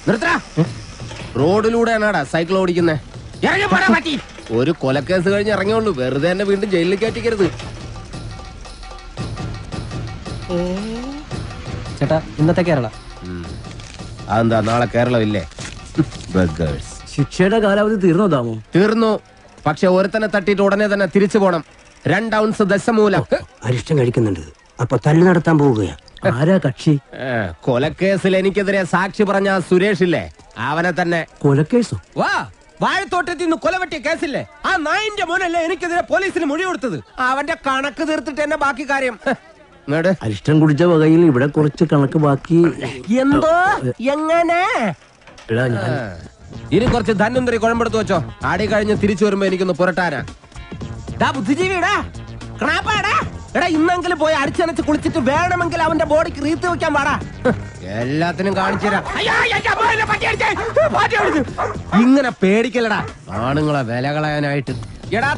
നിർത്തടാ. റോഡിലൂടെയാണാടാ സൈക്കിൾ ഓടിക്കുന്നേ. ഒരു കൊലക്കേസ് കഴിഞ്ഞ് ഇറങ്ങിയുള്ളൂ, വെറുതെ എന്നെ വീണ്ടും ജയിലിൽ കയറ്റിക്കരുത്. ചേട്ടാ, ഇന്നത്തെ കേരള അതെന്താ നാളെ കേരളമില്ലേ? ശിക്ഷയുടെ കാലാവധി തീർന്നോ താമോ? തീർന്നു. പക്ഷെ ഒരുത്തനെ തട്ടിയിട്ട് ഉടനെ തന്നെ തിരിച്ചു പോണം. 2 ഔൺസ് ദശമൂലം. അരിഷ്ടം കഴിക്കുന്നുണ്ട്. അപ്പൊ തല്ലു നടത്താൻ പോവുകയാ. ആരാ കക്ഷി? കൊലക്കേസിൽ എനിക്കെതിരെ സാക്ഷി പറഞ്ഞ സുരേഷ് ഇല്ലേ, അവനെ തന്നെ. കൊലക്കേസോ? വാ, വാഴത്തോട്ടത്തിൽ നിന്ന് കൊലവെട്ടിയ കേസില്ലേ, ആ നായിന്റെ മോനല്ലേ എനിക്കെതിരെ പോലീസിന് മൊഴി കൊടുത്തത്. അവന്റെ കണക്ക് തീർത്തിട്ട് എന്നെ ബാക്കി കാര്യം. അരിഷ്ടം കുടിച്ച വകയിൽ ഇവിടെ കുറച്ച് കണക്ക് ബാക്കി. എന്തോ എങ്ങനെ? ഇനി കുറച്ച് ധന്വന്തരി കുഴമ്പെടുത്ത് വെച്ചോ. ആടി കഴിഞ്ഞ് തിരിച്ചു വരുമ്പോ എനിക്കൊന്ന് പുരട്ടാനാ. ബുദ്ധിജീവിടാ, എടാ ഇന്നെങ്കിലും പോയി അടിച്ചനച്ച് കുളിച്ചിട്ട് വേണമെങ്കിൽ അവന്റെ ബോഡിക്ക് റീത്ത് വെക്കാൻ പാടാ. എല്ലാത്തിനും കാണിച്ചു തരാം. ഇങ്ങനെ പേടിക്കലടാ ആണുങ്ങളെ വില കളയാനായിട്ട്. എടാ